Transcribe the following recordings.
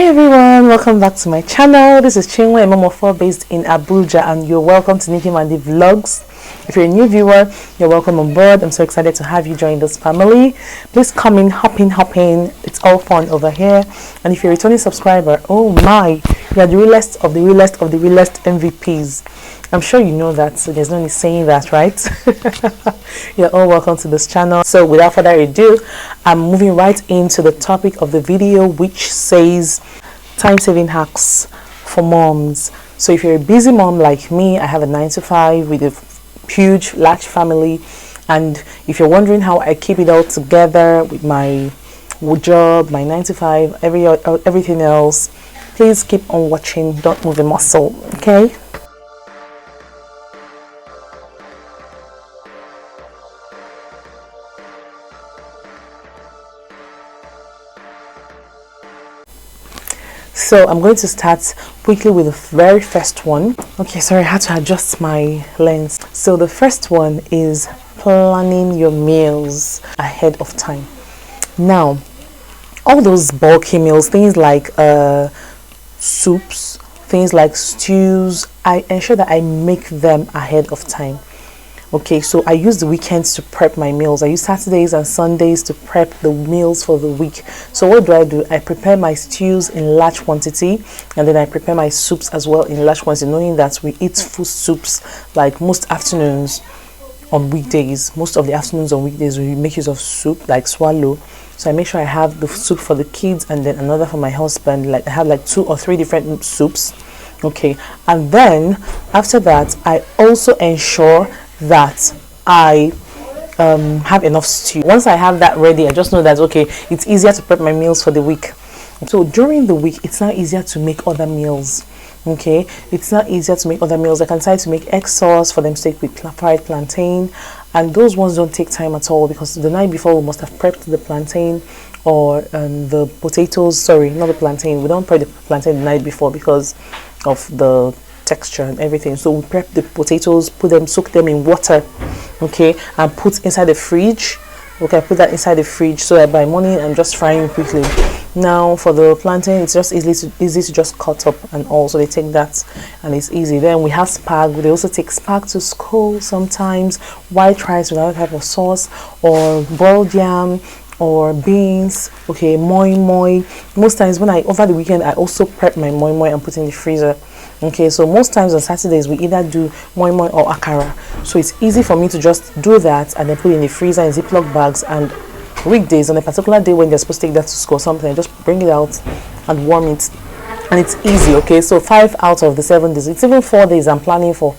Hi everyone, welcome back to my channel. This is Chinwe Momo4 based in Abuja, and you're welcome to Nikki Mandi Vlogs. If you're a new viewer, you're welcome on board. I'm so excited to have you join this family. Please come in, hop in. It's all fun over here. And if you're a returning subscriber, oh my, you're the realest of the realest of the realest MVPs. I'm sure you know that, so there's no need saying that, right? You're all welcome to this channel. So without further ado, I'm moving right into the topic of the video, which says time-saving hacks for moms. So if you're a busy mom like me, I have a 9 to 5 with a huge large family, and if you're wondering how I keep it all together with my job, my 9 to 5, everything else, please keep on watching. Don't move a muscle, okay? So I'm going to start quickly with the very first one. Okay, sorry, I had to adjust my lens. So the first one is planning your meals ahead of time. Now, all those bulky meals, things like soups, things like stews, I ensure that I make them ahead of time. Okay, so I use the weekends to prep my meals. I use Saturdays and Sundays to prep the meals for the week. So what do? I prepare my stews in large quantity, and then I prepare my soups as well in large quantity, knowing that we eat full soups like most afternoons on weekdays. Most of the afternoons on weekdays we make use of soup like swallow. So I make sure I have the soup for the kids and then another for my husband. Like I have like 2 or 3 different soups. Okay, and then after that I also ensure that I have enough stew. Once I have that ready, I just know that okay, it's easier to prep my meals for the week. So during the week, it's now easier to make other meals. Okay, it's not easier to make other meals. I can decide to make egg sauce for them steak with fried plantain, and those ones don't take time at all because the night before we must have prepped the plantain or the potatoes. Sorry, not the plantain. We don't prep the plantain the night before because of the texture and everything. So we prep the potatoes, soak them in water, okay, and put inside the fridge. Okay, I put that inside the fridge so that by morning I'm just frying quickly. Now for the plantain, it's just easy to just cut up, and also they take that and it's easy. Then we have spag. They also take spag to school sometimes, white rice with another type of sauce, or boiled yam, or beans. Okay, moi moi. Most times when over the weekend I also prep my moi moi and put in the freezer. Okay, so most times on Saturdays we either do moi moi or akara, so it's easy for me to just do that and then put it in the freezer in Ziploc bags. And weekdays, on a particular day when they're supposed to take that to school or something, I just bring it out and warm it, and it's easy. Okay, so 5 out of the 7 days, it's even 4 days I'm planning for,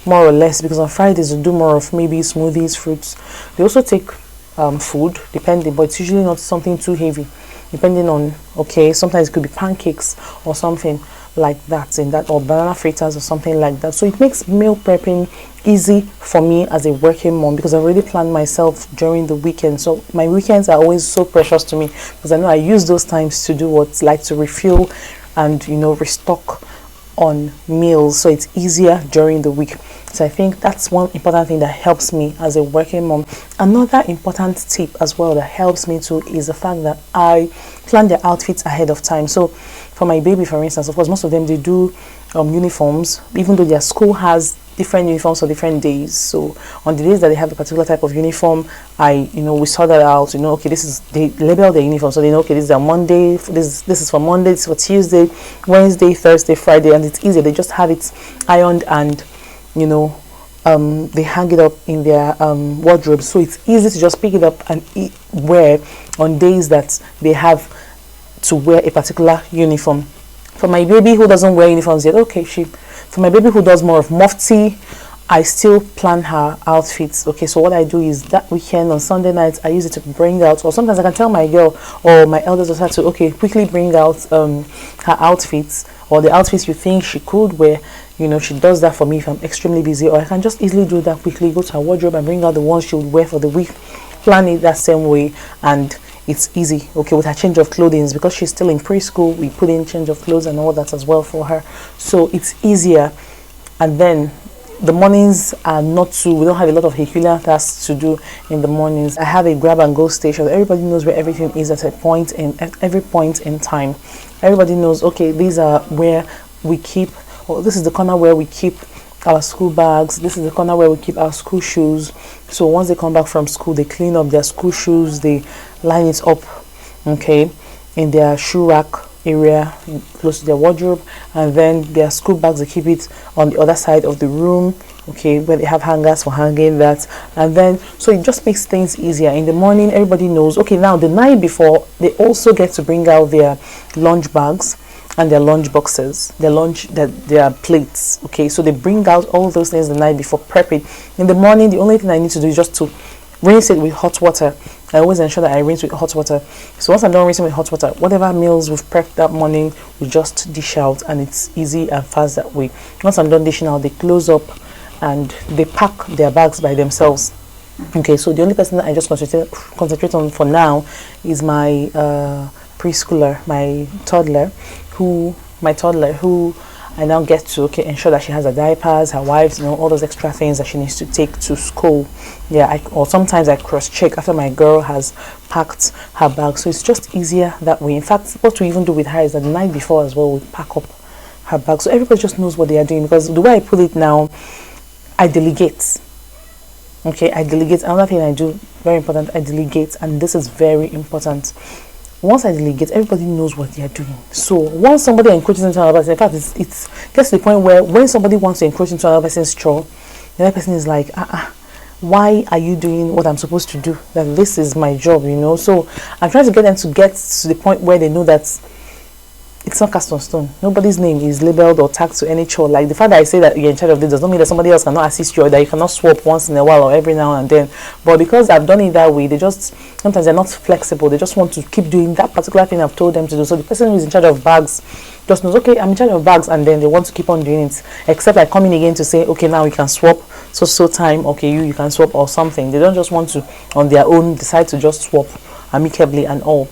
more or less, because on Fridays we do more of maybe smoothies, fruits. They also take food depending, but it's usually not something too heavy, depending on, okay, sometimes it could be pancakes or something like that, or banana fritters or something like that. So it makes meal prepping easy for me as a working mom because I already planned myself during the weekend. So my weekends are always so precious to me because I know I use those times to do what's like to refuel and restock on meals, so it's easier during the week. So I think that's one important thing that helps me as a working mom. Another important tip as well that helps me too is the fact that I plan their outfits ahead of time. So for my baby, for instance, of course most of them, they do uniforms, even though their school has different uniforms for different days. So on the days that they have a particular type of uniform, we sort that out. Okay, they label the uniform, so they know, okay, this is a Monday, this is for Monday, this is for Tuesday, Wednesday, Thursday, Friday, and it's easy. They just have it ironed and they hang it up in their wardrobe, so it's easy to just pick it up and wear on days that they have to wear a particular uniform. For my baby who doesn't wear uniforms yet, for my baby who does more of mufti, I still plan her outfits. Okay, so what I do is that weekend on Sunday nights I use it to bring out, or sometimes I can tell my girl or my eldest daughter to quickly bring out her outfits, or the outfits you think she could wear. She does that for me if I'm extremely busy, or I can just easily do that quickly, go to her wardrobe and bring out the ones she would wear for the week, plan it that same way, and it's easy. Okay, with her change of clothing, because she's still in preschool, we put in change of clothes and all that as well for her, so it's easier. And then the mornings are not too, we don't have a lot of Herculean tasks to do in the mornings. I have a grab and go station. Everybody knows where everything is at every point in time. Everybody knows, okay, these are where we keep, or this is the corner where we keep our school bags. This is the corner where we keep our school shoes. So once they come back from school, they clean up their school shoes, they line it up, okay, in their shoe rack area close to their wardrobe, and then their school bags, they keep it on the other side of the room, okay, where they have hangers for hanging that. And then so it just makes things easier. In the morning, everybody knows, okay, now the night before, they also get to bring out their lunch bags and their lunch boxes, their plates, okay. So they bring out all those things the night before, prep it. In the morning, the only thing I need to do is just to rinse it with hot water. I always ensure that I rinse with hot water. So once I'm done rinsing with hot water, whatever meals we've prepped that morning, we just dish out, and it's easy and fast that way. Once I'm done dishing out, they close up and they pack their bags by themselves. Okay, so the only person that I just concentrate on for now is my preschooler, my toddler, who I now get to ensure that she has her diapers, her wipes, all those extra things that she needs to take to school. Yeah, or sometimes I cross-check after my girl has packed her bag. So it's just easier that way. In fact, what we even do with her is that the night before as well, we pack up her bag. So everybody just knows what they are doing, because the way I put it now, I delegate. Okay, I delegate. Another thing I do, very important, I delegate, and this is very important. Once I delegate, everybody knows what they are doing. So once somebody encroaches into another person, in fact, it gets to the point where when somebody wants to encroach into another person's chore, the other person is like, why are you doing what I'm supposed to do? That this is my job, So I'm trying to get them to get to the point where they know that it's not cast on stone. Nobody's name is labeled or tagged to any chore. Like the fact that I say that you're in charge of this does not mean that somebody else cannot assist you, or that you cannot swap once in a while or every now and then. But because I've done it that way, sometimes they're not flexible. They just want to keep doing that particular thing I've told them to do. So the person who is in charge of bags just knows, okay, I'm in charge of bags, and then they want to keep on doing it. Except I come in again to say, okay, now we can swap. So time, okay, you can swap or something. They don't just want to on their own decide to just swap amicably and all.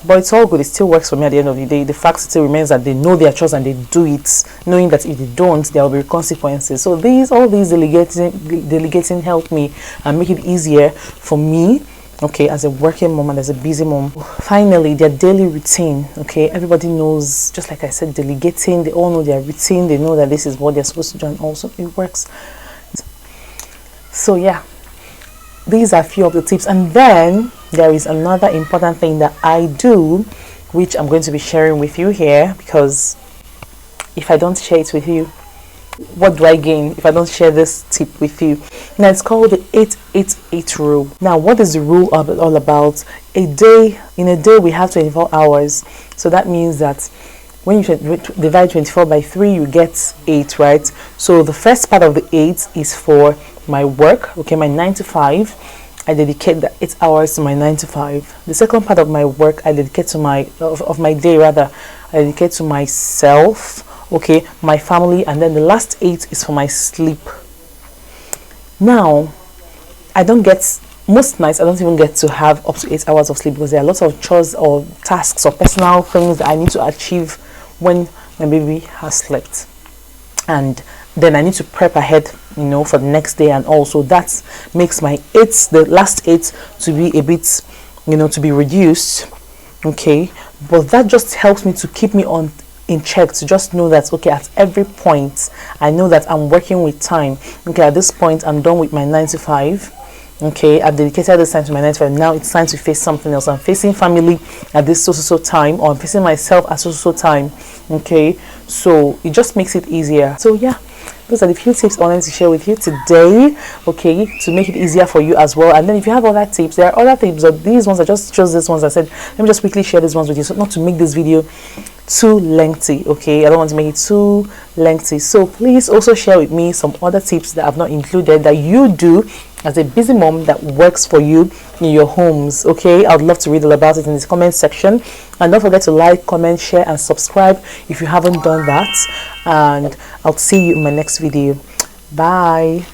But it's all good. It still works for me at the end of the day. The fact still remains that they know their chores and they do it, knowing that if they don't, there will be consequences. So all these delegating help me and make it easier for me, okay, as a working mom and as a busy mom. Finally, their daily routine, okay. Everybody knows, just like I said, delegating. They all know their routine. They know that this is what they're supposed to do, and also it works. So yeah, these are a few of the tips. And then there is another important thing that I do, which I'm going to be sharing with you here, because if I don't share it with you, what do I gain if I don't share this tip with you? Now, it's called the 8-8-8 rule. Now, what is the rule all about? In a day we have 24 hours. So that means that when you divide 24 by 3, you get 8, right? So the first part of the 8 is for my work, okay, my 9 to 5. I dedicate the 8 hours to my 9 to 5. The second part of my work, I dedicate to my day, I dedicate to myself, okay, my family, and then the last 8 is for my sleep. Now, most nights I don't even get to have up to 8 hours of sleep, because there are lots of chores or tasks or personal things that I need to achieve when my baby has slept, and then I need to prep ahead, for the next day, and also that makes my the last 8 to be a bit, to be reduced, okay. But that just helps me to keep me in check, to just know that, okay, at every point I know that I'm working with time. Okay, at this point I'm done with my 9 to 5. Okay, I've dedicated this time to my 9 to 5. Now it's time to face something else. I'm facing family at this so time, or I'm facing myself at so time. Okay, so it just makes it easier. So yeah, those are the few tips I wanted to share with you today, okay, to make it easier for you as well. And then if you have other tips, there are other tips, but these ones I just chose these ones. I said, let me just quickly share these ones with you, so not to make this video too lengthy, okay. I don't want to make it too lengthy. So please also share with me some other tips that I've not included that you do as a busy mom that works for you in your homes, okay. I'd love to read all about it in the comment section. And don't forget to like, comment, share, and subscribe if you haven't done that. And I'll see you in my next video. Bye.